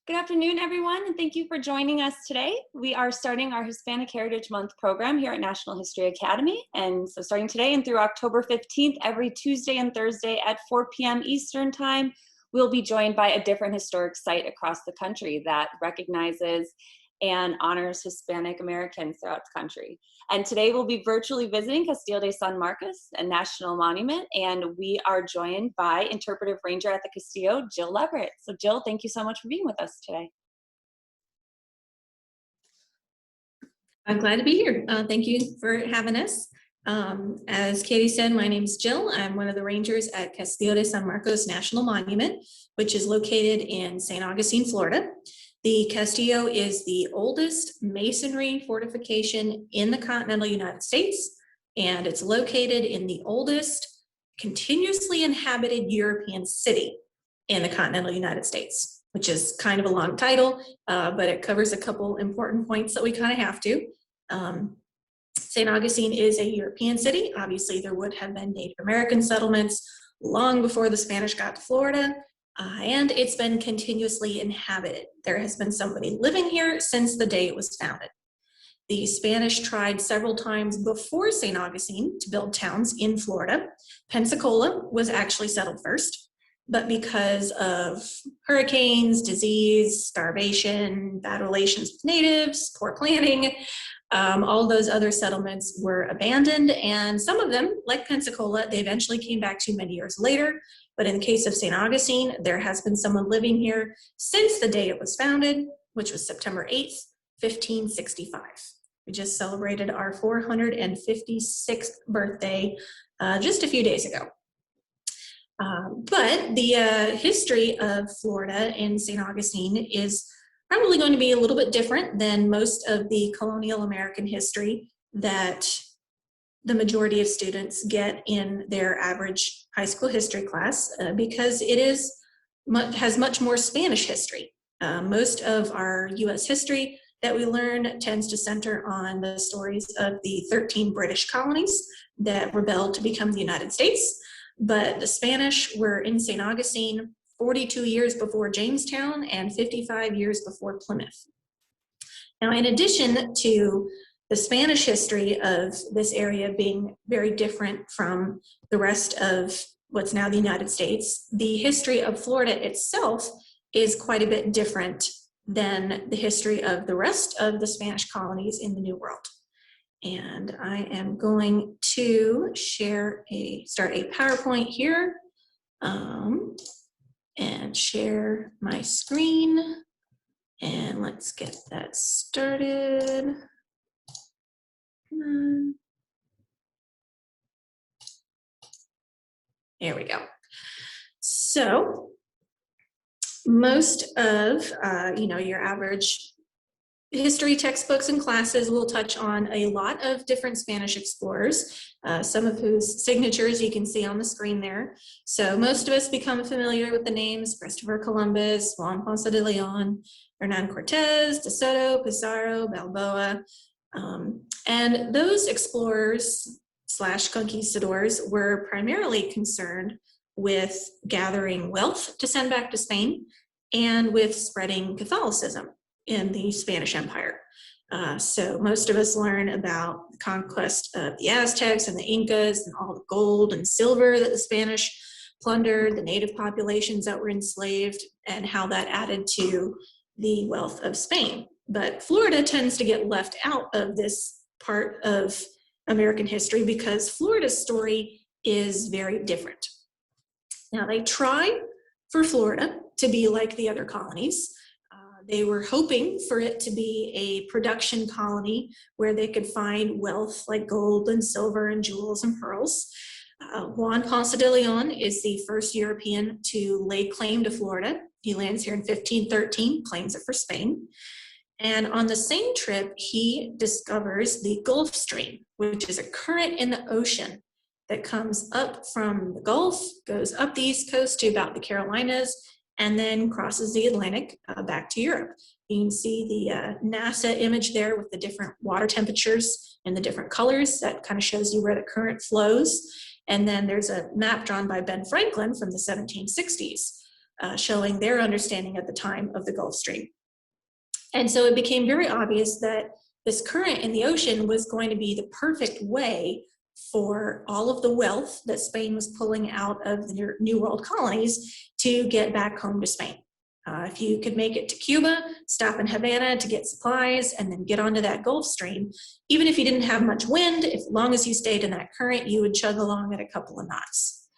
Good afternoon, everyone, and thank you for joining us today. We are starting our Hispanic Heritage Month program here at National History Academy. And so starting today and through October 15th, every Tuesday and Thursday at 4 p.m. Eastern Time, we'll be joined by a different historic site across the country that recognizes and honors Hispanic Americans throughout the country. And today we'll be virtually visiting Castillo de San Marcos, a national monument, and we are joined by interpretive ranger at the Castillo, Jill Leverett. So Jill, thank you so much for being with us today. I'm glad to be here. Thank you for having us. As Katie said, my name is Jill. I'm one of the rangers at Castillo de San Marcos National Monument, which is located in St. Augustine, Florida. The Castillo is the oldest masonry fortification in the continental United States, and it's located in the oldest continuously inhabited European city in the continental United States, which is kind of a long title, but it covers a couple important points that we kind of have to. St. Augustine is a European city. Obviously, there would have been Native American settlements long before the Spanish got to Florida, and it's been continuously inhabited. There has been somebody living here since the day it was founded. The Spanish tried several times before St. Augustine to build towns in Florida. Pensacola was actually settled first, but because of hurricanes, disease, starvation, bad relations with natives, poor planning, all those other settlements were abandoned, and some of them, like Pensacola, they eventually came back to many years later. But in the case of St. Augustine, there has been someone living here since the day it was founded, which was September 8th, 1565. We just celebrated our 456th birthday just a few days ago. But the history of Florida and St. Augustine is probably going to be a little bit different than most of the colonial American history that the majority of students get in their average high school history class, because it has much more Spanish history. Most of our U.S. history that we learn tends to center on the stories of the 13 British colonies that rebelled to become the United States. But the Spanish were in St. Augustine 42 years before Jamestown and 55 years before Plymouth. Now, in addition to the Spanish history of this area being very different from the rest of what's now the United States, the history of Florida itself is quite a bit different than the history of the rest of the Spanish colonies in the New World. And I am going to start a PowerPoint here and share my screen. And let's get that started. There we go. So most of your average history textbooks and classes will touch on a lot of different Spanish explorers, some of whose signatures you can see on the screen there. So most of us become familiar with the names Christopher Columbus, Juan Ponce de Leon, Hernan Cortez, De Soto, Pizarro, Balboa. And those explorers / conquistadors were primarily concerned with gathering wealth to send back to Spain and with spreading Catholicism in the Spanish Empire. So most of us learn about the conquest of the Aztecs and the Incas and all the gold and silver that the Spanish plundered, the native populations that were enslaved, and how that added to the wealth of Spain. But Florida tends to get left out of this part of American history because Florida's story is very different. Now, they try for Florida to be like the other colonies. They were hoping for it to be a production colony where they could find wealth like gold and silver and jewels and pearls. Juan Ponce de Leon is the first European to lay claim to Florida. He lands here in 1513, claims it for Spain. And on the same trip, he discovers the Gulf Stream, which is a current in the ocean that comes up from the Gulf, goes up the East Coast to about the Carolinas, and then crosses the Atlantic back to Europe. You can see the NASA image there with the different water temperatures and the different colors. That kind of shows you where the current flows. And then there's a map drawn by Ben Franklin from the 1760s showing their understanding at the time of the Gulf Stream. And so it became very obvious that this current in the ocean was going to be the perfect way for all of the wealth that Spain was pulling out of the New World colonies to get back home to Spain. If you could make it to Cuba, stop in Havana to get supplies, and then get onto that Gulf Stream, even if you didn't have much wind, as long as you stayed in that current, you would chug along at a couple of knots.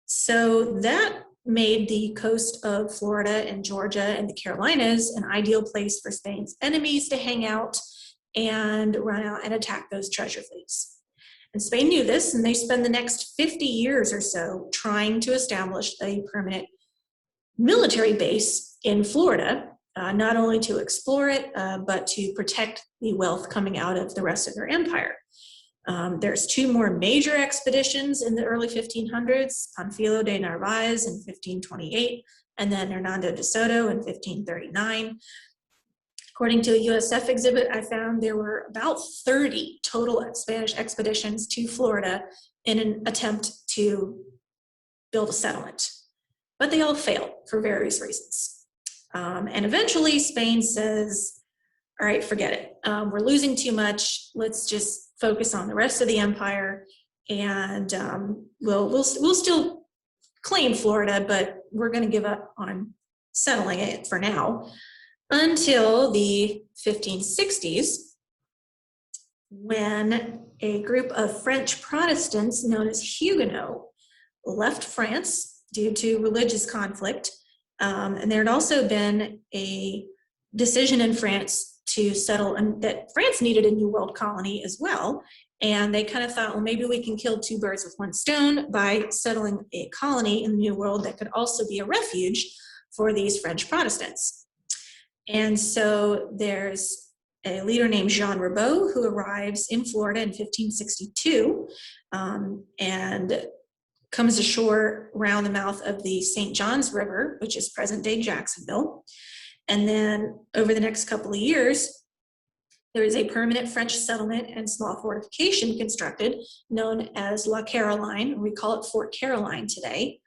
So that made the coast of Florida and Georgia and the Carolinas an ideal place for Spain's enemies to hang out and run out and attack those treasure fleets. And Spain knew this, and they spent the next 50 years or so trying to establish a permanent military base in Florida, not only to explore it, but to protect the wealth coming out of the rest of their empire. There's two more major expeditions in the early 1500s, Panfilo de Narvaez in 1528, and then Hernando de Soto in 1539. According to a USF exhibit I found, there were about 30 total Spanish expeditions to Florida in an attempt to build a settlement. But they all failed for various reasons. And eventually Spain says, all right, forget it. We're losing too much. Let's just focus on the rest of the empire, and we'll still claim Florida, but we're going to give up on settling it for now, until the 1560s, when a group of French Protestants known as Huguenots left France due to religious conflict. And there had also been a decision in France to settle, and that France needed a New World colony as well. And they kind of thought, well, maybe we can kill two birds with one stone by settling a colony in the New World that could also be a refuge for these French Protestants. And so there's a leader named Jean Ribault who arrives in Florida in 1562 and comes ashore around the mouth of the St. Johns River, which is present-day Jacksonville. And then over the next couple of years, there is a permanent French settlement and small fortification constructed known as La Caroline. We call it Fort Caroline today.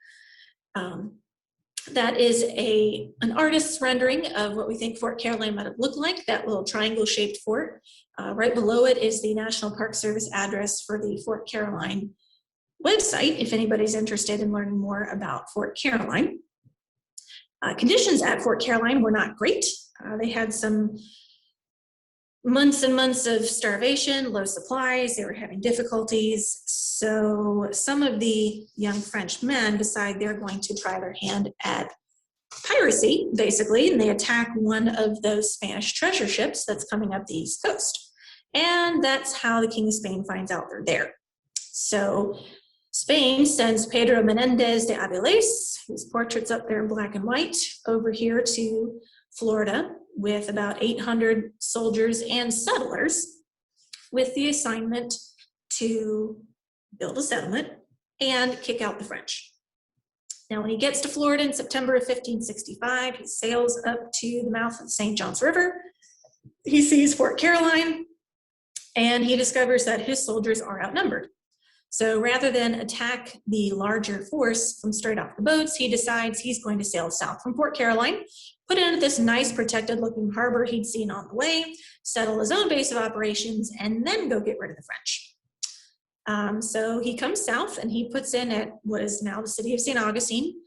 That is an artist's rendering of what we think Fort Caroline might have looked like, that little triangle-shaped fort. Right below it is the National Park Service address for the Fort Caroline website, if anybody's interested in learning more about Fort Caroline. Conditions at Fort Caroline were not great. They had some months and months of starvation, low supplies, they were having difficulties. So some of the young French men decide they're going to try their hand at piracy, basically, and they attack one of those Spanish treasure ships that's coming up the East Coast. And that's how the King of Spain finds out they're there. So Spain sends Pedro Menendez de Avilés, whose portrait's up there in black and white, over here to Florida with about 800 soldiers and settlers, with the assignment to build a settlement and kick out the French. Now, when he gets to Florida in September of 1565, he sails up to the mouth of the St. Johns River. He sees Fort Caroline, and he discovers that his soldiers are outnumbered. So rather than attack the larger force from straight off the boats, he decides he's going to sail south from Fort Caroline, put in at this nice protected looking harbor he'd seen on the way, settle his own base of operations, and then go get rid of the French. So he comes south and he puts in at what is now the city of St. Augustine,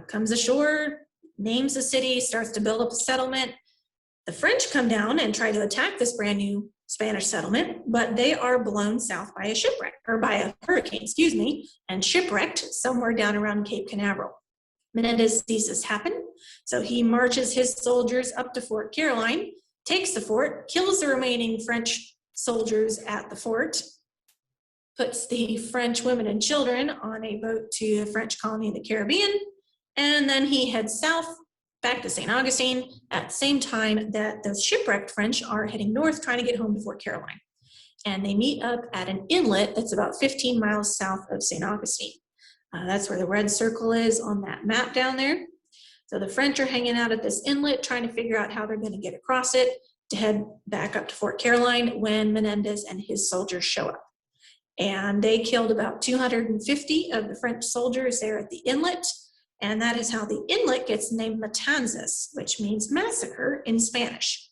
comes ashore, names the city, starts to build up a settlement. The French come down and try to attack this brand new Spanish settlement, but they are blown south by a shipwreck, or by a hurricane, excuse me, and shipwrecked somewhere down around Cape Canaveral. Menendez sees this happen, so he marches his soldiers up to Fort Caroline, takes the fort, kills the remaining French soldiers at the fort, puts the French women and children on a boat to a French colony in the Caribbean, and then he heads south back to St. Augustine at the same time that those shipwrecked French are heading north trying to get home to Fort Caroline. And they meet up at an inlet that's about 15 miles south of St. Augustine. That's where the red circle is on that map down there. So the French are hanging out at this inlet trying to figure out how they're going to get across it to head back up to Fort Caroline when Menendez and his soldiers show up. And they killed about 250 of the French soldiers there at the inlet. And that is how the inlet gets named Matanzas, which means massacre in Spanish.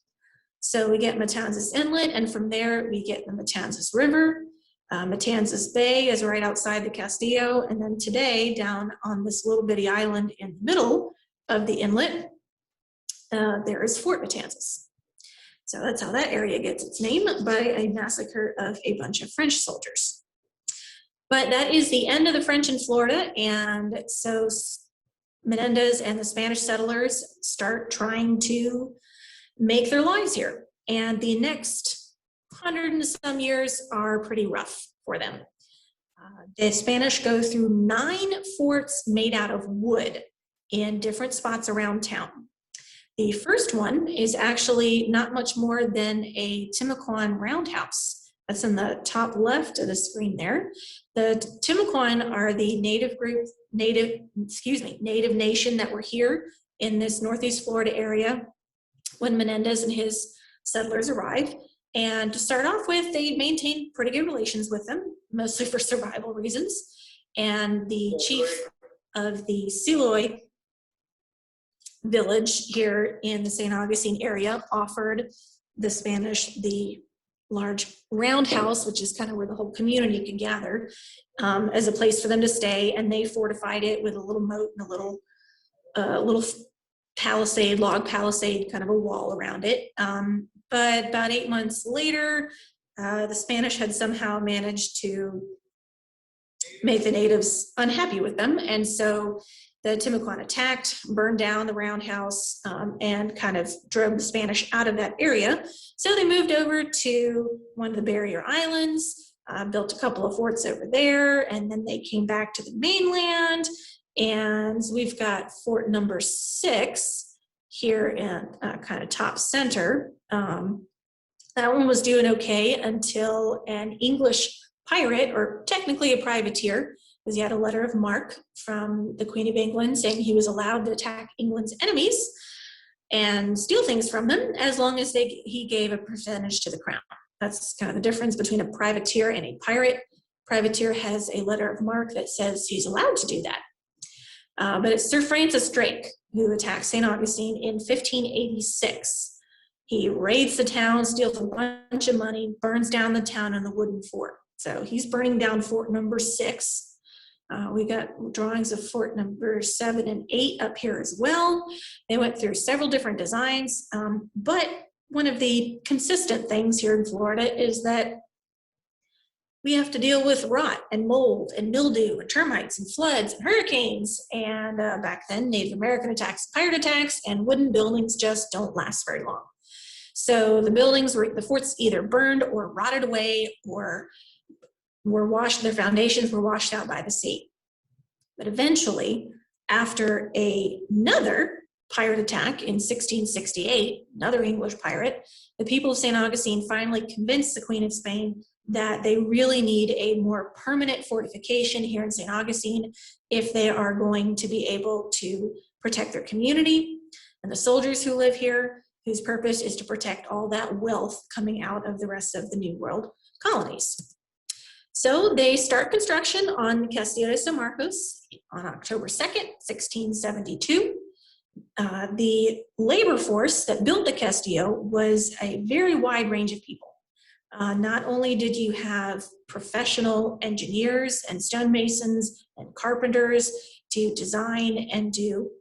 So we get Matanzas Inlet, and from there we get the Matanzas River. Matanzas Bay is right outside the Castillo, and then today, down on this little bitty island in the middle of the inlet, there is Fort Matanzas. So that's how that area gets its name, by a massacre of a bunch of French soldiers. But that is the end of the French in Florida, and so Menendez and the Spanish settlers start trying to make their lives here. And the next 100 and some years are pretty rough for them. The Spanish go through 9 forts made out of wood in different spots around town. The first one is actually not much more than a Timucuan roundhouse. That's in the top left of the screen there. The Timucuan are the native nation that were here in this Northeast Florida area when Menendez and his settlers arrived. And to start off with, they maintained pretty good relations with them, mostly for survival reasons. And the chief of the Siloy village here in the St. Augustine area offered the Spanish the large roundhouse, which is kind of where the whole community can gather, as a place for them to stay. And they fortified it with a little moat and a little palisade, log palisade, kind of a wall around it. But about 8 months later, the Spanish had somehow managed to make the natives unhappy with them. And so the Timucuan attacked, burned down the roundhouse, and kind of drove the Spanish out of that area. So they moved over to one of the barrier islands, built a couple of forts over there, and then they came back to the mainland. And we've got fort number 6 here in kind of top center. That one was doing okay until an English pirate, or technically a privateer, because he had a letter of marque from the Queen of England saying he was allowed to attack England's enemies and steal things from them as long as he gave a percentage to the crown. That's kind of the difference between a privateer and a pirate. Privateer has a letter of marque that says he's allowed to do that. But it's Sir Francis Drake who attacked St. Augustine in 1586. He raids the town, steals a bunch of money, burns down the town and the wooden fort. So he's burning down fort number 6. We got drawings of fort number 7 and 8 up here as well. They went through several different designs, but one of the consistent things here in Florida is that we have to deal with rot and mold and mildew and termites and floods and hurricanes. And back then, Native American attacks, pirate attacks, and wooden buildings just don't last very long. So the forts either burned or rotted away or their foundations were washed out by the sea. But eventually, after another pirate attack in 1668, another English pirate, the people of St. Augustine finally convinced the Queen of Spain that they really need a more permanent fortification here in St. Augustine if they are going to be able to protect their community and the soldiers who live here, whose purpose is to protect all that wealth coming out of the rest of the New World colonies. So they start construction on Castillo de San Marcos on October 2nd, 1672. The labor force that built the Castillo was a very wide range of people. Not only did you have professional engineers and stonemasons and carpenters to design and do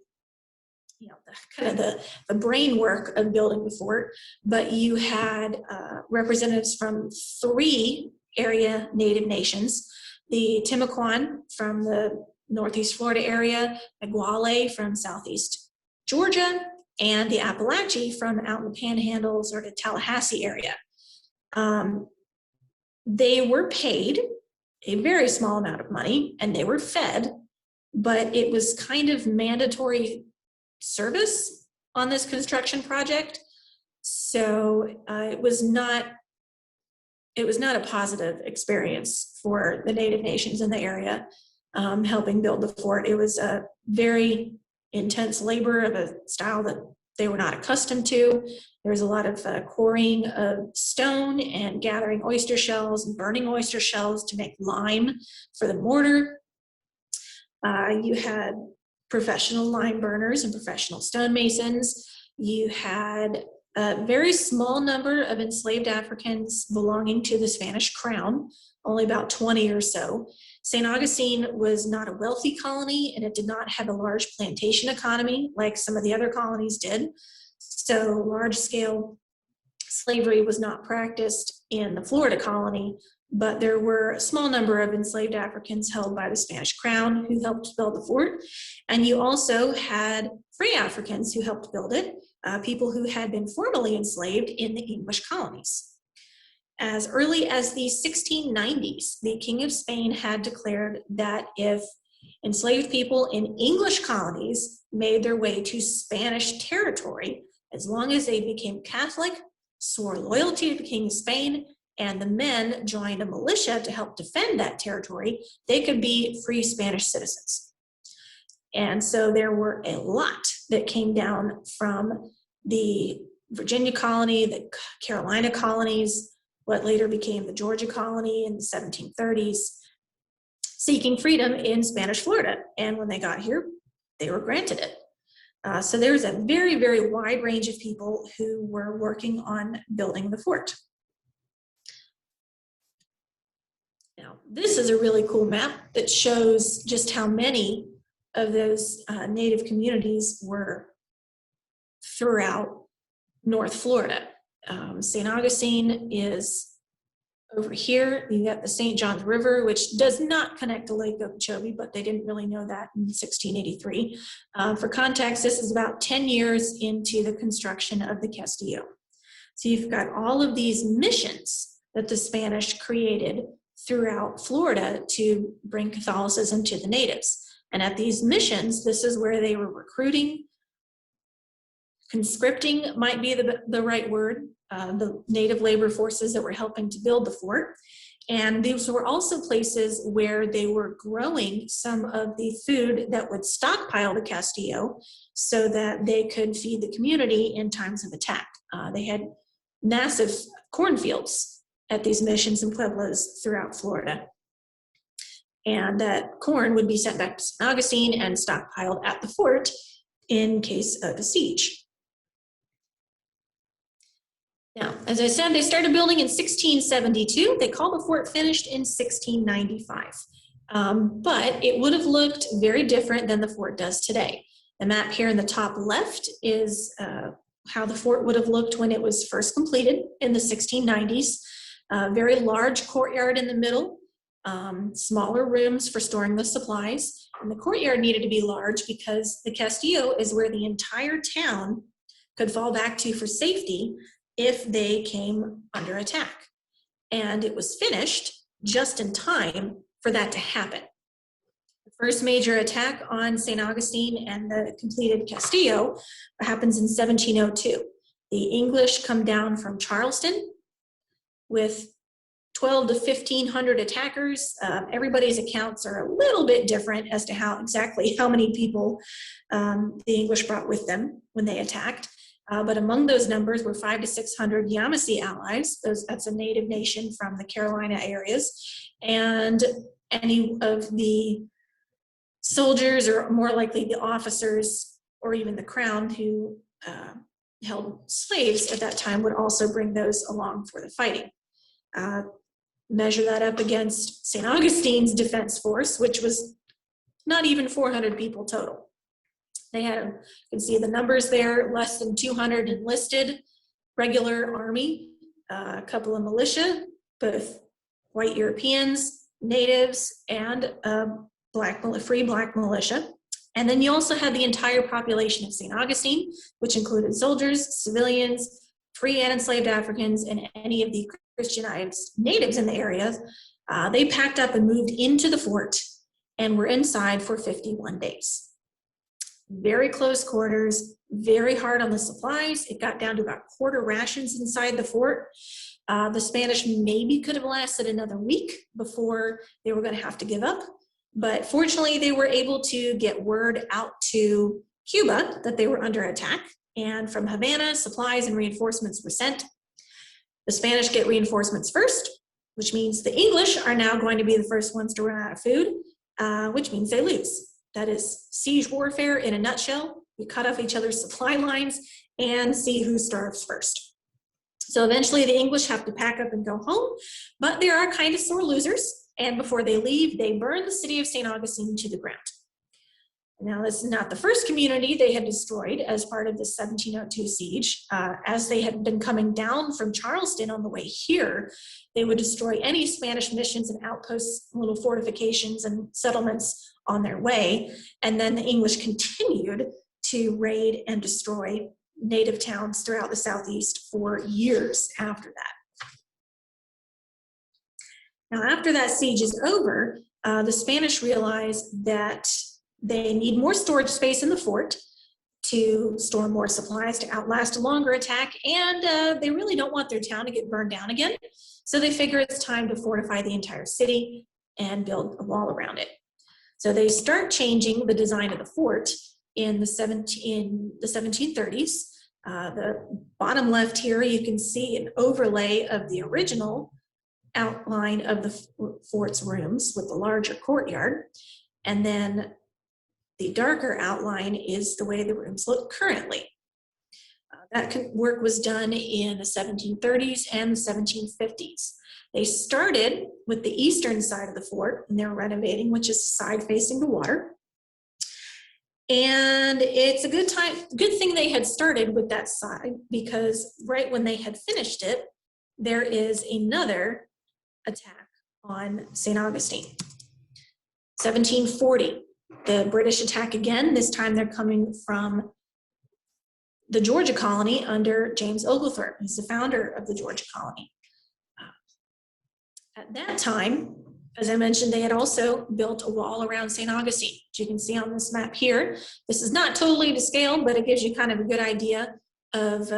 the brain work of building the fort, but you had representatives from 3 area native nations: the Timucuan from the Northeast Florida area, the Guale from Southeast Georgia, and the Appalachee from out in the Panhandle, sort of Tallahassee area. They were paid a very small amount of money and they were fed, but it was kind of mandatory service on this construction project. So it was not a positive experience for the native nations in the area helping build the fort. It was a very intense labor of a style that they were not accustomed to. There was a lot of quarrying of stone and gathering oyster shells and burning oyster shells to make lime for the mortar. You had professional lime burners and professional stonemasons. You had a very small number of enslaved Africans belonging to the Spanish crown, only about 20 or so. St. Augustine was not a wealthy colony, and it did not have a large plantation economy like some of the other colonies did. So large-scale slavery was not practiced in the Florida colony, but there were a small number of enslaved Africans held by the Spanish crown who helped build the fort. And you also had free Africans who helped build it, people who had been formerly enslaved in the English colonies. As early as the 1690s, the King of Spain had declared that if enslaved people in English colonies made their way to Spanish territory, as long as they became Catholic, swore loyalty to the King of Spain, and the men joined a militia to help defend that territory, they could be free Spanish citizens. And so there were a lot that came down from the Virginia colony, the Carolina colonies, what later became the Georgia colony in the 1730s, seeking freedom in Spanish Florida. And when they got here, they were granted it. So there's a very, very wide range of people who were working on building the fort. Now, this is a really cool map that shows just how many of those native communities were throughout North Florida. St. Augustine is over here. You got the St. Johns River, which does not connect to Lake Okeechobee, but they didn't really know that in 1683. For context, this is about 10 years into the construction of the Castillo. So you've got all of these missions that the Spanish created throughout Florida to bring Catholicism to the natives. And at these missions, this is where they were recruiting. Conscripting might be the right word, the native labor forces that were helping to build the fort. And these were also places where they were growing some of the food that would stockpile the Castillo so that they could feed the community in times of attack. They had massive cornfields at these missions and pueblos throughout Florida. And that corn would be sent back to St. Augustine and stockpiled at the fort in case of a siege. Now, as I said, they started building in 1672. They called the fort finished in 1695. But it would have looked very different than the fort does today. The map here in the top left is how the fort would have looked when it was first completed in the 1690s. Very large courtyard in the middle, smaller rooms for storing the supplies. And the courtyard needed to be large because the Castillo is where the entire town could fall back to for safety if they came under attack. And it was finished just in time for that to happen. The first major attack on St. Augustine and the completed Castillo happens in 1702. The English come down from Charleston with 12 to 1,500 attackers. Everybody's accounts are a little bit different as to how many people the English brought with them when they attacked. But among those numbers were 500 to 600 Yamasee allies. That's a native nation from the Carolina areas. And any of the soldiers, or more likely the officers, or even the crown who held slaves at that time, would also bring those along for the fighting. Measure that up against St. Augustine's defense force, which was not even 400 people total. They had, you can see the numbers there, less than 200 enlisted, regular army, a couple of militia, both white Europeans, natives, and free black militia. And then you also had the entire population of St. Augustine, which included soldiers, civilians, free and enslaved Africans, and any of the Christianized natives in the area. They packed up and moved into the fort and were inside for 51 days. Very close quarters, very hard on the supplies. It got down to about quarter rations inside the fort. The Spanish maybe could have lasted another week before they were going to have to give up. But fortunately, they were able to get word out to Cuba that they were under attack. and from Havana, supplies and reinforcements were sent. The Spanish get reinforcements first, which means the English are now going to be the first ones to run out of food, which means they lose. That is siege warfare in a nutshell. You cut off each other's supply lines and see who starves first. So eventually the English have to pack up and go home, but they are kind of sore losers. And before they leave, they burn the city of St. Augustine to the ground. Now, this is not the first community they had destroyed as part of the 1702 siege. As they had been coming down from Charleston on the way here, they would destroy any Spanish missions and outposts, little fortifications and settlements on their way. And then the English continued to raid and destroy native towns throughout the Southeast for years after that. Now, after that siege is over, the Spanish realize that they need more storage space in the fort to store more supplies to outlast a longer attack, and they really don't want their town to get burned down again. So they figure it's time to fortify the entire city and build a wall around it. So they start changing the design of the fort in the 1730s. The bottom left here, you can see an overlay of the original outline of the fort's rooms with the larger courtyard. And then the darker outline is the way the rooms look currently. That work was done in the 1730s and the 1750s. They started with the eastern side of the fort, and they were renovating, which is the side facing the water. And it's a good thing they had started with that side, because right when they had finished it, there is another attack on St. Augustine. 1740. The British attack again. This time they're coming from the Georgia colony under James Oglethorpe. He's the founder of the Georgia colony. At that time, as I mentioned, they had also built a wall around St. Augustine, which you can see on this map here. This is not totally to scale, but it gives you kind of a good idea of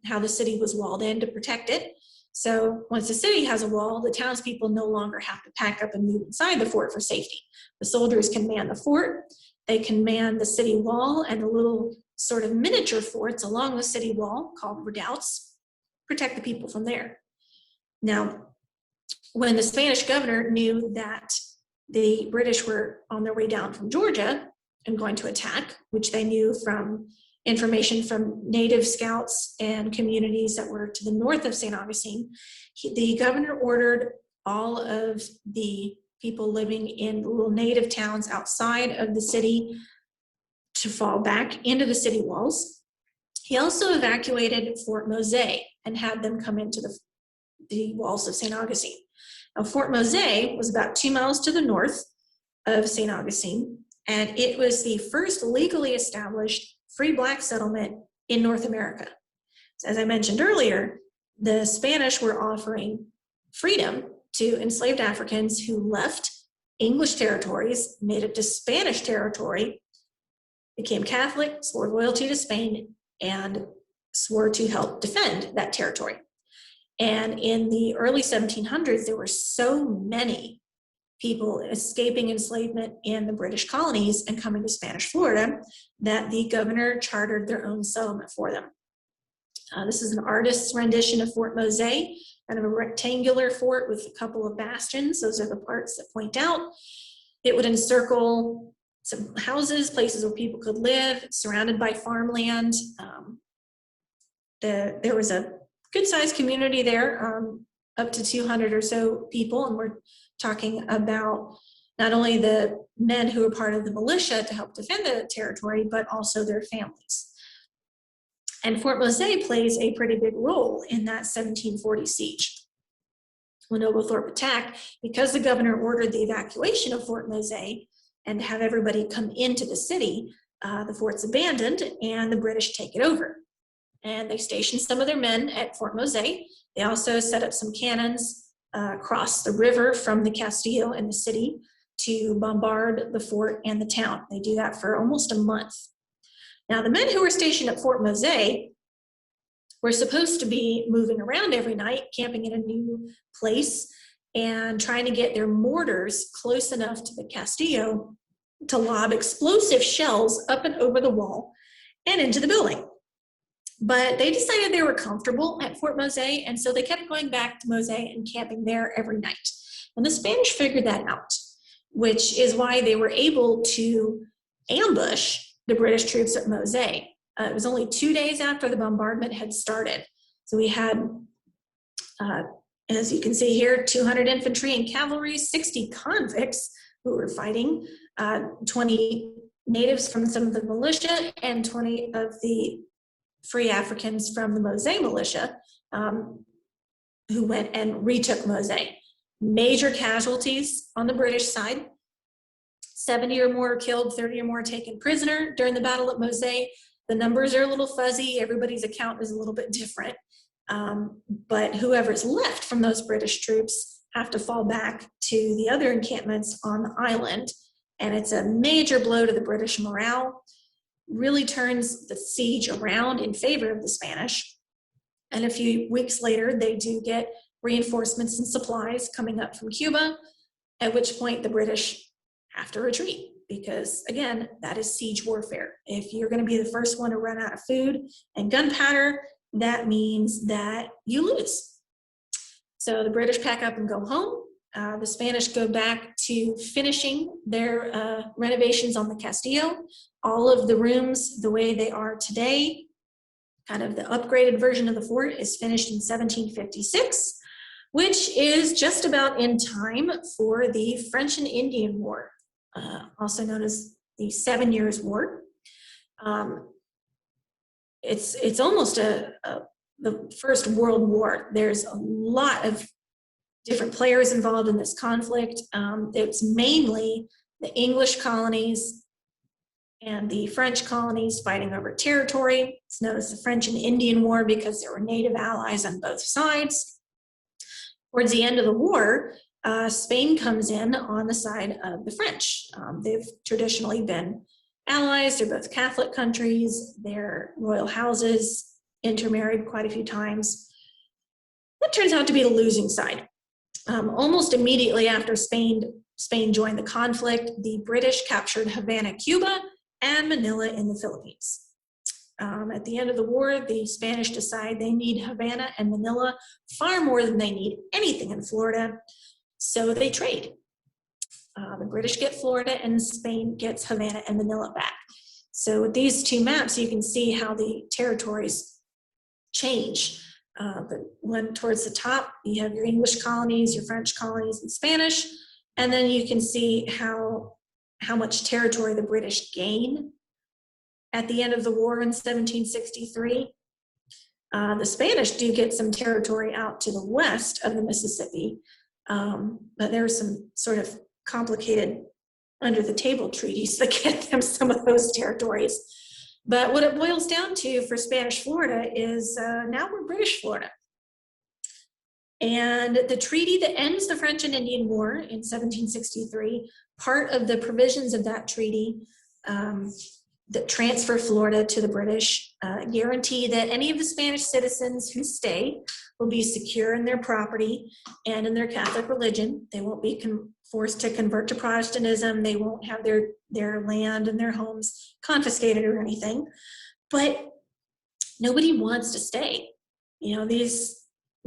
how the city was walled in to protect it. So once the city has a wall, the townspeople no longer have to pack up and move inside the fort for safety. The soldiers can man the fort, they can man the city wall, and the little sort of miniature forts along the city wall called redoubts protect the people from there. Now, when the Spanish governor knew that the British were on their way down from Georgia and going to attack, which they knew from information from native scouts and communities that were to the north of St. Augustine, the governor ordered all of the people living in little native towns outside of the city to fall back into the city walls. He also evacuated Fort Mosaic and had them come into the walls of St. Augustine. Now, Fort Mosaic was about 2 miles to the north of St. Augustine, and it was the first legally established free black settlement in North America. So as I mentioned earlier, the Spanish were offering freedom to enslaved Africans who left English territories, made it to Spanish territory, became Catholic, swore loyalty to Spain, and swore to help defend that territory. And in the early 1700s, there were so many people escaping enslavement in the British colonies and coming to Spanish Florida that the governor chartered their own settlement for them. This is an artist's rendition of Fort Mosaic, kind of a rectangular fort with a couple of bastions. Those are the parts that point out. It would encircle some houses, places where people could live, surrounded by farmland. There was a good-sized community there, up to 200 or so people, and we're talking about not only the men who were part of the militia to help defend the territory, but also their families. And Fort Mosaic plays a pretty big role in that 1740 siege. When Oglethorpe attacked, because the governor ordered the evacuation of Fort Mosaic and have everybody come into the city, the fort's abandoned and the British take it over. And they stationed some of their men at Fort Mosaic. They also set up some cannons across the river from the Castillo in the city to bombard the fort and the town. They do that for almost a month. Now, the men who were stationed at Fort Mosaic were supposed to be moving around every night, camping in a new place, and trying to get their mortars close enough to the Castillo to lob explosive shells up and over the wall and into the building. But they decided they were comfortable at Fort Mosaic, and so they kept going back to Mosaic and camping there every night. And the Spanish figured that out, which is why they were able to ambush the British troops at Mosaic. It was only 2 days after the bombardment had started. So we had, as you can see here, 200 infantry and cavalry, 60 convicts who were fighting, 20 natives from some of the militia, and 20 of the free Africans from the Mosaic militia, who went and retook Mosaic. Major casualties on the British side. 70 or more killed, 30 or more taken prisoner during the battle at Mosaic. The numbers are a little fuzzy. Everybody's account is a little bit different. But whoever's left from those British troops have to fall back to the other encampments on the island. And it's a major blow to the British morale. Really turns the siege around in favor of the Spanish. And a few weeks later, they do get reinforcements and supplies coming up from Cuba, at which point the British have to retreat, because again, that is siege warfare. If you're going to be the first one to run out of food and gunpowder, that means that you lose. So the British pack up and go home. The Spanish go back to finishing their renovations on the Castillo. All of the rooms, the way they are today, kind of the upgraded version of the fort, is finished in 1756, which is just about in time for the French and Indian War, also known as the 7 Years' War. It's almost the First World War. There's a lot of different players involved in this conflict. It's mainly the English colonies and the French colonies fighting over territory. It's known as the French and Indian War because there were native allies on both sides. Towards the end of the war, Spain comes in on the side of the French. They've traditionally been allies. They're both Catholic countries. Their royal houses intermarried quite a few times. That turns out to be the losing side. Almost immediately after Spain joined the conflict, the British captured Havana, Cuba, and Manila in the Philippines. At the end of the war, the Spanish decide they need Havana and Manila far more than they need anything in Florida, so they trade. The British get Florida and Spain gets Havana and Manila back. So with these two maps, you can see how the territories change. The one towards the top, you have your English colonies, your French colonies, and Spanish, and then you can see how much territory the British gain at the end of the war in 1763. The Spanish do get some territory out to the west of the Mississippi, but there are some sort of complicated under-the-table treaties that get them some of those territories. But what it boils down to for Spanish Florida is now we're British Florida. And the treaty that ends the French and Indian War in 1763, part of the provisions of that treaty that transfer Florida to the British guarantee that any of the Spanish citizens who stay will be secure in their property and in their Catholic religion. They won't be forced to convert to Protestantism. They won't have their land and their homes confiscated or anything. But nobody wants to stay. You know, the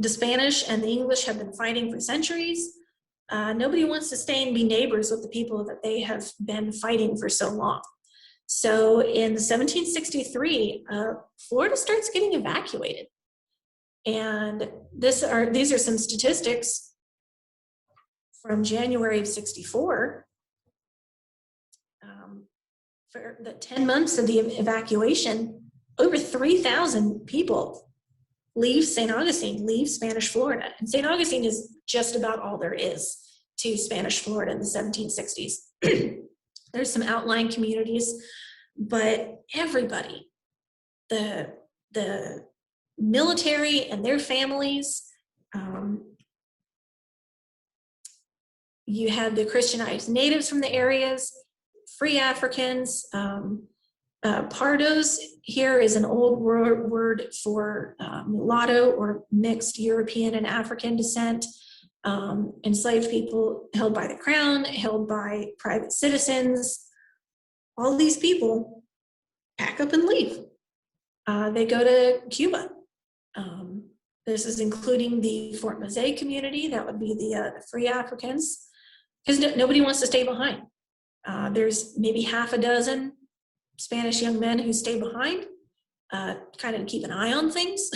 Spanish and the English have been fighting for centuries. Nobody wants to stay and be neighbors with the people that they have been fighting for so long. So in 1763, Florida starts getting evacuated. And these are some statistics from January of 64. For the 10 months of the evacuation, over 3,000 people leave St. Augustine, leave Spanish Florida. And St. Augustine is just about all there is to Spanish Florida in the 1760s. There's some outlying communities, but everybody, the military and their families, you had the Christianized natives from the areas, free Africans, pardos here is an old word for mulatto or mixed European and African descent. Enslaved people held by the crown, held by private citizens. All these people pack up and leave. they go to Cuba. This is including the Fort Mosaic community. That would be the free Africans, because nobody wants to stay behind. There's maybe half a dozen Spanish young men who stay behind, kind of keep an eye on things.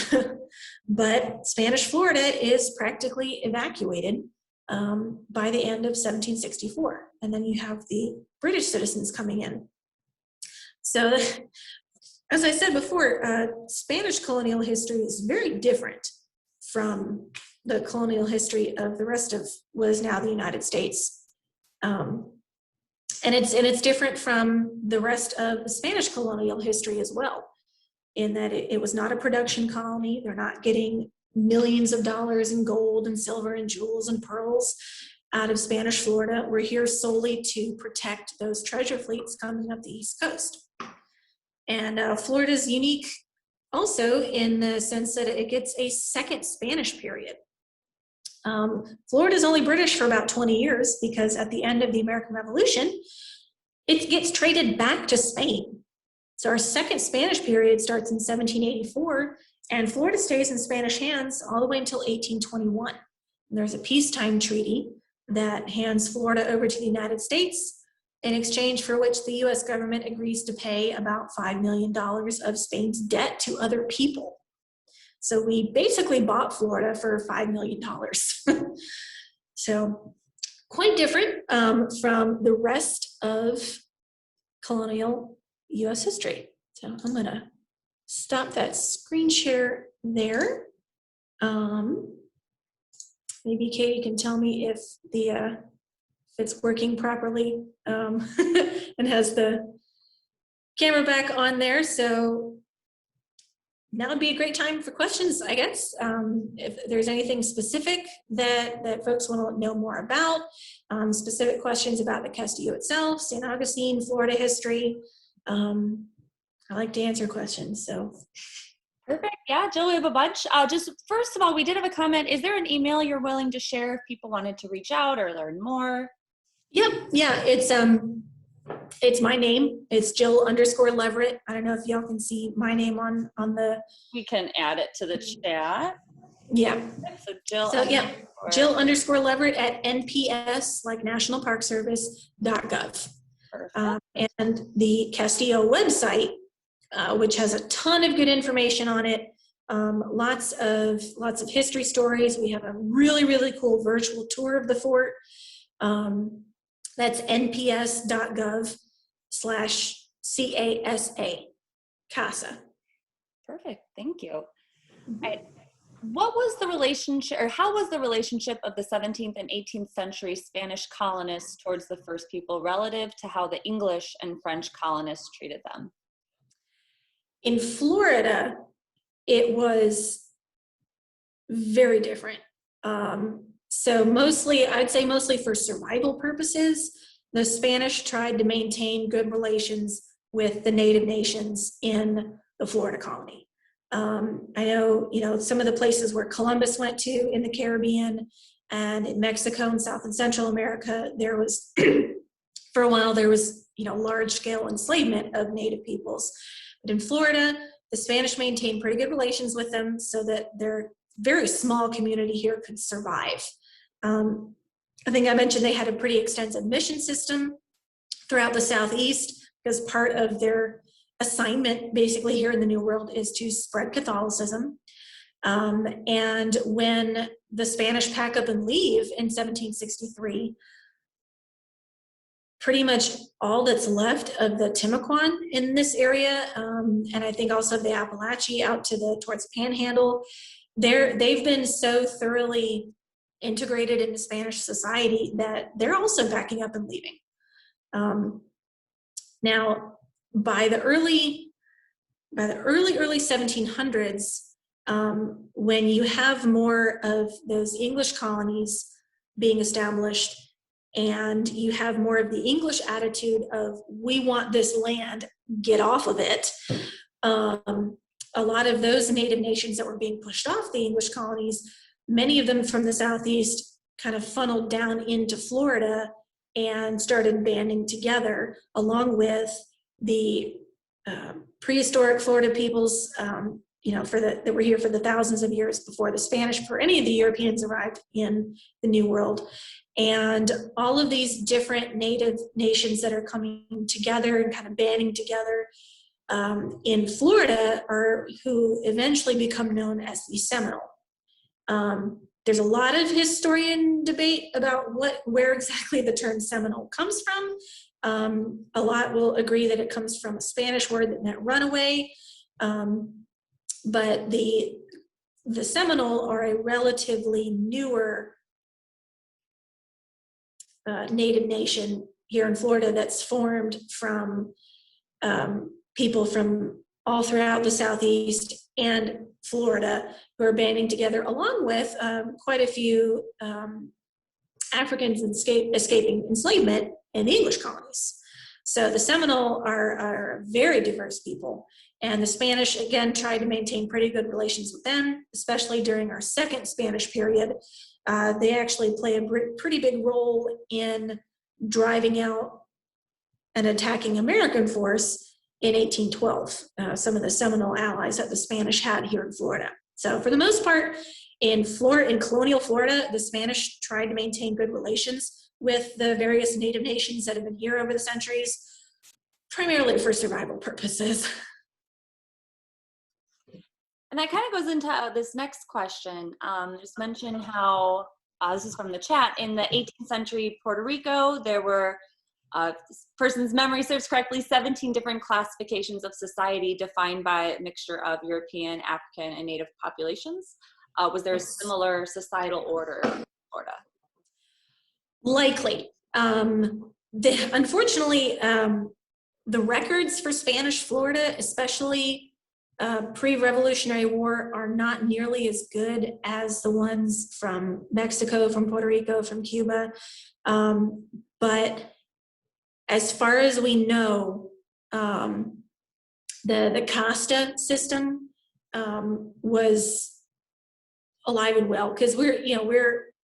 But Spanish Florida is practically evacuated by the end of 1764. And then you have the British citizens coming in. So, as I said before, Spanish colonial history is very different from the colonial history of the rest of what is now the United States. And it's different from the rest of the Spanish colonial history as well, in that it was not a production colony. They're not getting millions of dollars in gold and silver and jewels and pearls out of Spanish Florida. We're here solely to protect those treasure fleets coming up the East Coast. And Florida's unique also in the sense that it gets a second Spanish period. Florida's only British for about 20 years, because at the end of the American Revolution, it gets traded back to Spain. So our second Spanish period starts in 1784, and Florida stays in Spanish hands all the way until 1821. And there's a peacetime treaty that hands Florida over to the United States, in exchange for which the US government agrees to pay about $5 million of Spain's debt to other people. So we basically bought Florida for $5 million. So quite different from the rest of colonial US history. So I'm gonna stop that screen share there. Maybe Katie can tell me if it's working properly and has the camera back on there. So now would be a great time for questions, I guess. If there's anything specific that folks want to know more about, specific questions about the Castillo itself, St. Augustine, Florida history. I like to answer questions, so. Perfect. Yeah, Jill, we have a bunch. Just first of all, we did have a comment. Is there an email you're willing to share if people wanted to reach out or learn more? Yep. Yeah, it's my name. It's Jill_Leverett. I don't know if y'all can see my name on the. We can add it to the chat. Yeah. So Jill. So yeah, Jill_Leverett at NPS, like National Park Service.gov. And the Castillo website, which has a ton of good information on it. Lots of history stories. We have a really, really cool virtual tour of the fort. That's nps.gov/CASA. Perfect. Thank you. What was the relationship, or how was the relationship of the 17th and 18th century Spanish colonists towards the first people relative to how the English and French colonists treated them? In Florida, it was very different. So I'd say mostly for survival purposes, the Spanish tried to maintain good relations with the native nations in the Florida colony. I know, some of the places where Columbus went to in the Caribbean and in Mexico and South and Central America, there was, for a while, large scale enslavement of native peoples. But in Florida, the Spanish maintained pretty good relations with them so that their very small community here could survive. I think I mentioned they had a pretty extensive mission system throughout the Southeast, because part of their assignment basically here in the New World is to spread Catholicism. And when the Spanish pack up and leave in 1763, pretty much all that's left of the Timucuan in this area, and I think also the Appalachee out towards the Panhandle, they've been so thoroughly integrated into Spanish society that they're also backing up and leaving. Now, by the early 1700s, when you have more of those English colonies being established, and you have more of the English attitude of, we want this land, get off of it. A lot of those native nations that were being pushed off the English colonies, many of them from the Southeast, kind of funneled down into Florida and started banding together, along with the prehistoric Florida peoples, that were here for the thousands of years before the Spanish, before any of the Europeans arrived in the New World. And all of these different native nations that are coming together and kind of banding together in Florida are who eventually become known as the Seminole. There's a lot of historian debate about where exactly the term Seminole comes from. A lot will agree that it comes from a Spanish word that meant runaway. But the Seminole are a relatively newer native nation here in Florida that's formed from people from all throughout the Southeast and Florida who are banding together, along with quite a few Africans escaping enslavement in the English colonies. So the Seminole are a very diverse people. And the Spanish, again, tried to maintain pretty good relations with them, especially during our second Spanish period. They actually play a pretty big role in driving out and attacking American force in 1812, some of the Seminole allies that the Spanish had here in Florida. So for the most part, in colonial Florida, the Spanish tried to maintain good relations with the various native nations that have been here over the centuries, primarily for survival purposes. And that kind of goes into this next question. Just mention how, this is from the chat, in the 18th century Puerto Rico, there were, this person's memory serves correctly, 17 different classifications of society defined by a mixture of European, African, and Native populations. Was there a similar societal order in Florida? Likely. Unfortunately, the records for Spanish Florida, especially pre-Revolutionary War, are not nearly as good as the ones from Mexico, from Puerto Rico, from Cuba. But as far as we know, the casta system was alive and well, because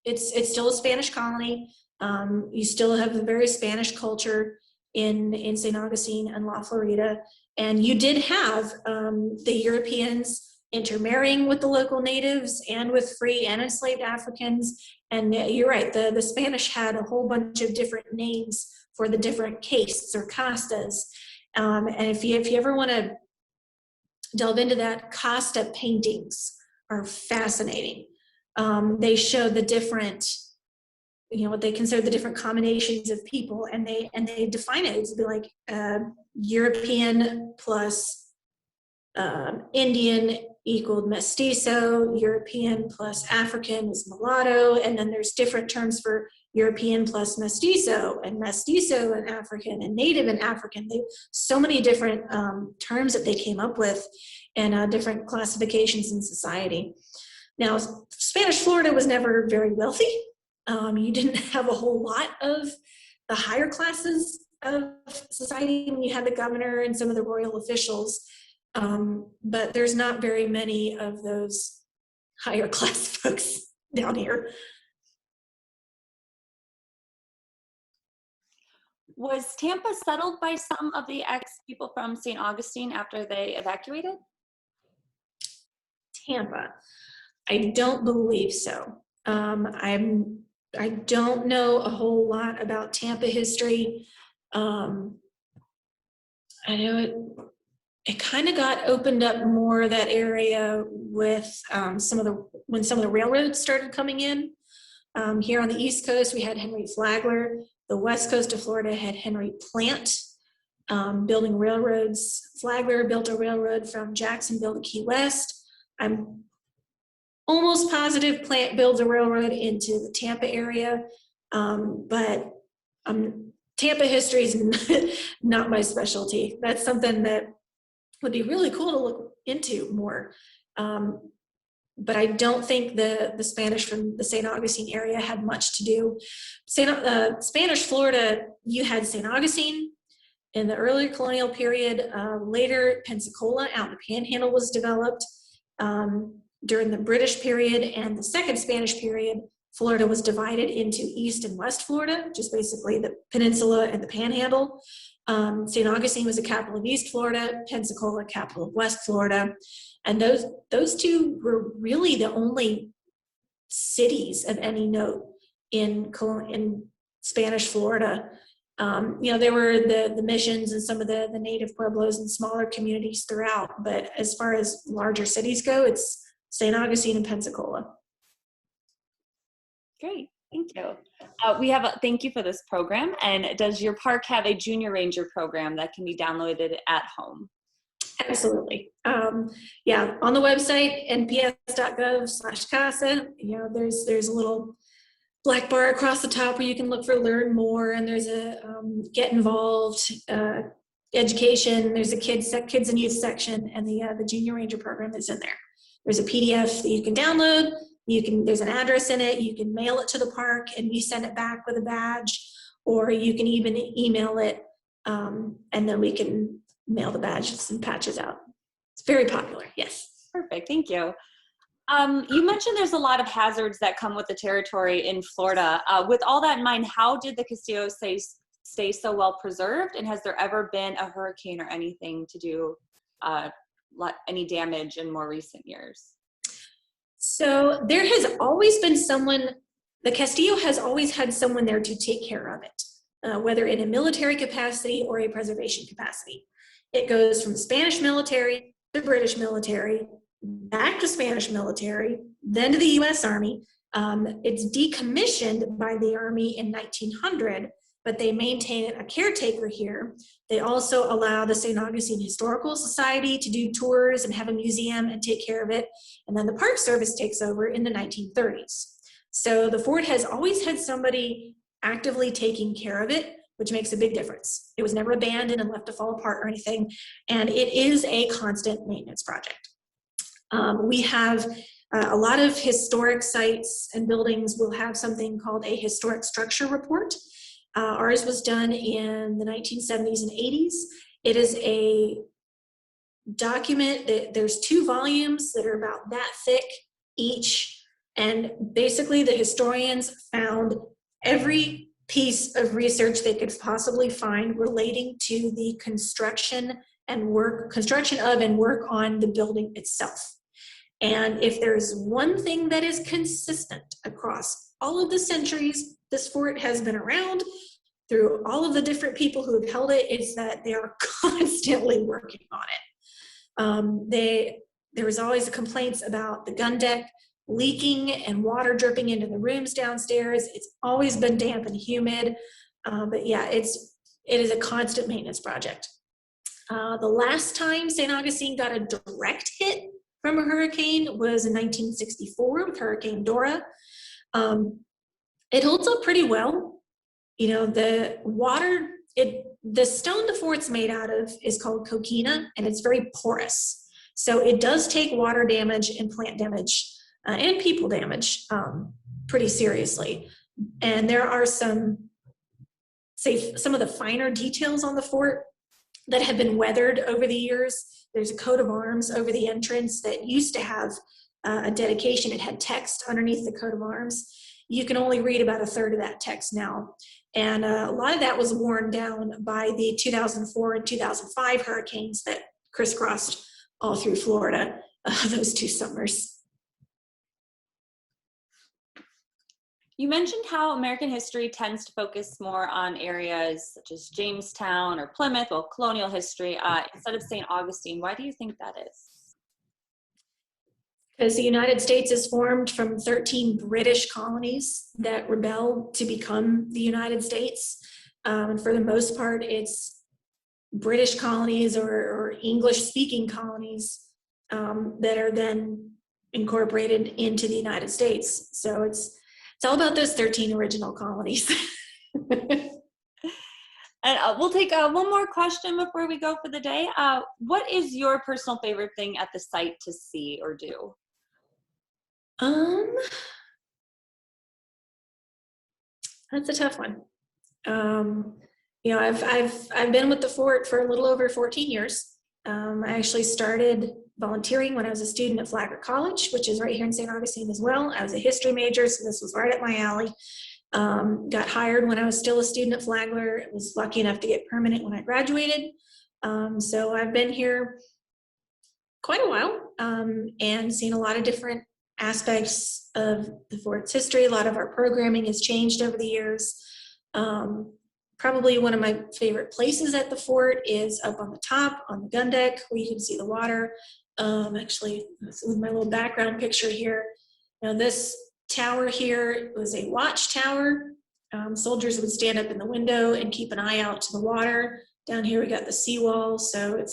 it's still a Spanish colony. You still have a very Spanish culture in St. Augustine and La Florida. And you did have the Europeans intermarrying with the local natives and with free and enslaved Africans. And you're right, the Spanish had a whole bunch of different names for the different castes or castas. And if you ever want to delve into that, casta paintings are fascinating. They show the different, what they consider the different combinations of people, and they define it to be like European plus Indian equaled mestizo, European plus African is mulatto, and then there's different terms for European plus mestizo and African and Native and African. So many different terms that they came up with, and different classifications in society. Now, Spanish Florida was never very wealthy. You didn't have a whole lot of the higher classes of society when you had the governor and some of the royal officials, but there's not very many of those higher class folks down here. Was Tampa settled by some of the ex-people from St. Augustine after they evacuated? Tampa, I don't believe so. I don't know a whole lot about Tampa history. I know it kind of got opened up more, that area, with when some of the railroads started coming in. Here on the East Coast, we had Henry Flagler. The West Coast of Florida had Henry Plant building railroads. Flagler built a railroad from Jacksonville to Key West. I'm almost positive Plant builds a railroad into the Tampa area, but Tampa history is not my specialty. That's something that would be really cool to look into more. But I don't think the Spanish from the St. Augustine area had much to do. Spanish Florida, you had St. Augustine in the early colonial period. Later, Pensacola out in the Panhandle was developed. During the British period and the second Spanish period, Florida was divided into East and West Florida, just basically the peninsula and the Panhandle. St. Augustine was the capital of East Florida, Pensacola, capital of West Florida. And those two were really the only cities of any note in Spanish Florida. There were the missions and some of the native pueblos and smaller communities throughout, but as far as larger cities go, it's St. Augustine and Pensacola. Great, thank you. Thank you for this program. And does your park have a junior ranger program that can be downloaded at home? Absolutely. On the website, nps.gov/CASA, there's a little black bar across the top where you can look for learn more, and there's a get involved, education, there's a kids and youth section, and the junior ranger program is in there. There's a PDF that you can download. There's an address in it. You can mail it to the park and we send it back with a badge, or you can even email it, and then we can mail the badges and patches out. It's very popular, yes. Perfect, thank you. You mentioned there's a lot of hazards that come with the territory in Florida. With all that in mind, how did the Castillo stay so well preserved? And has there ever been a hurricane or anything to do any damage in more recent years? So there has always been the Castillo has always had someone there to take care of it, whether in a military capacity or a preservation capacity. It goes from Spanish military to British military, back to Spanish military, then to the U.S. Army. It's decommissioned by the Army in 1900, but they maintain a caretaker here. They also allow the St. Augustine Historical Society to do tours and have a museum and take care of it. And then the Park Service takes over in the 1930s. So the fort has always had somebody actively taking care of it, which makes a big difference. It was never abandoned and left to fall apart or anything. And it is a constant maintenance project. We have a lot of historic sites and buildings will have something called a historic structure report. Ours was done in the 1970s and 80s. It is a document that there's 2 volumes that are about that thick each. And basically the historians found every piece of research they could possibly find relating to the construction of and work on the building itself. And if there's one thing that is consistent across all of the centuries this fort has been around, through all of the different people who have held it, it's that they are constantly working on it. There was always complaints about the gun deck leaking and water dripping into the rooms downstairs. It's always been damp and humid, but yeah, it is a constant maintenance project. The last time St. Augustine got a direct hit from a hurricane was in 1964 with Hurricane Dora. It holds up pretty well. The water, the stone the fort's made out of is called coquina, and it's very porous. So it does take water damage and plant damage and people damage pretty seriously. And there are some of the finer details on the fort that have been weathered over the years. There's a coat of arms over the entrance that used to have a dedication. It had text underneath the coat of arms. You can only read about 1/3 of that text now. And a lot of that was worn down by the 2004 and 2005 hurricanes that crisscrossed all through Florida those 2 summers. You mentioned how American history tends to focus more on areas such as Jamestown or Plymouth, well, colonial history, instead of St. Augustine. Why do you think that is? Because the United States is formed from 13 British colonies that rebelled to become the United States. And for the most part, it's British colonies or English-speaking colonies that are then incorporated into the United States. So it's all about those 13 original colonies. And we'll take one more question before we go for the day. What is your personal favorite thing at the site to see or do? That's a tough one. I've been with the fort for a little over 14 years. I actually started volunteering when I was a student at Flagler College, which is right here in St. Augustine as well. I was a history major, so this was right up my alley. Got hired when I was still a student at Flagler. Was lucky enough to get permanent when I graduated. So I've been here quite a while and seen a lot of different aspects of the fort's history. A lot of our programming has changed over the years. Probably one of my favorite places at the fort is up on the top on the gun deck where you can see the water. Actually, with my little background picture here, this tower here was a watch tower. Soldiers would stand up in the window and keep an eye out to the water. Down here we got the seawall, so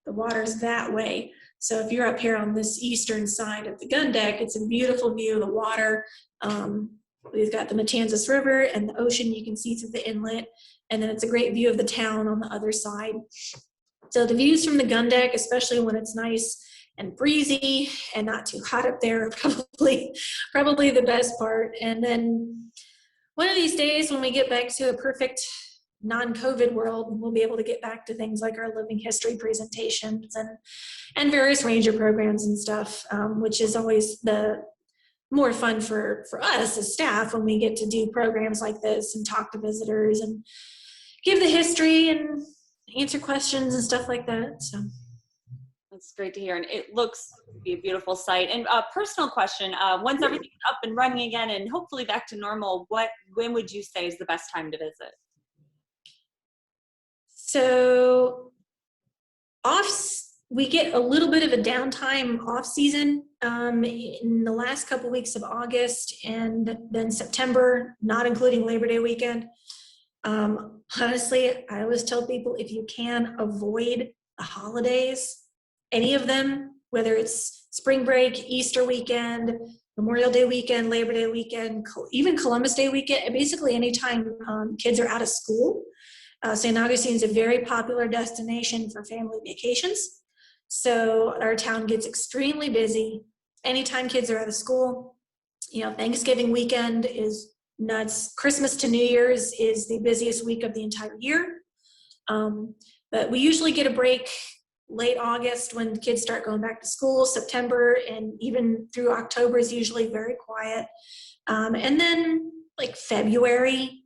the water's that way. So if you're up here on this eastern side of the gun deck, it's a beautiful view of the water. We've got the Matanzas River and the ocean you can see through the inlet, and then it's a great view of the town on the other side. So the views from the gun deck, especially when it's nice and breezy and not too hot up there, are probably the best part. And then one of these days when we get back to a perfect non-COVID world, we'll be able to get back to things like our living history presentations and various ranger programs and stuff, which is always the more fun for us as staff when we get to do programs like this and talk to visitors and give the history and answer questions and stuff like that. So that's great to hear, and it looks to be a beautiful site. And a personal question, once everything's up and running again and hopefully back to normal, when would you say is the best time to visit? So we get a little bit of a downtime off season in the last couple weeks of August and then September, not including Labor Day weekend. Honestly, I always tell people if you can avoid the holidays, any of them, whether it's spring break, Easter weekend, Memorial Day weekend, Labor Day weekend, even Columbus Day weekend, basically anytime kids are out of school. St. Augustine is a very popular destination for family vacations. So our town gets extremely busy anytime kids are out of school. Thanksgiving weekend is nuts. Christmas to New Year's is the busiest week of the entire year. But we usually get a break late August when kids start going back to school. September and even through October is usually very quiet. And then like February,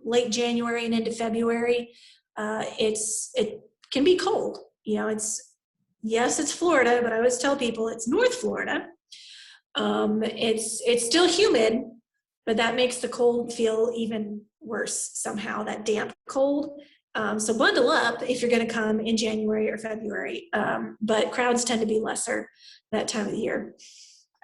late January and into February, it can be cold. It's Florida, but I always tell people it's North Florida. It's still humid, but that makes the cold feel even worse somehow, that damp cold. So bundle up if you're going to come in January or February, but crowds tend to be lesser that time of the year.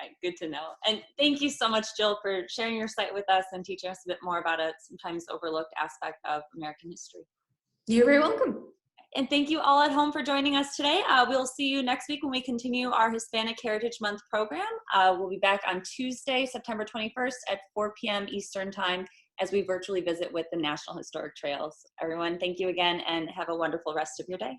Right, good to know. And thank you so much, Jill, for sharing your site with us and teaching us a bit more about a sometimes overlooked aspect of American history. You're very welcome. And thank you all at home for joining us today. We'll see you next week when we continue our Hispanic Heritage Month program. We'll be back on Tuesday, September 21st at 4 p.m. Eastern Time as we virtually visit with the National Historic Trails. Everyone, thank you again and have a wonderful rest of your day.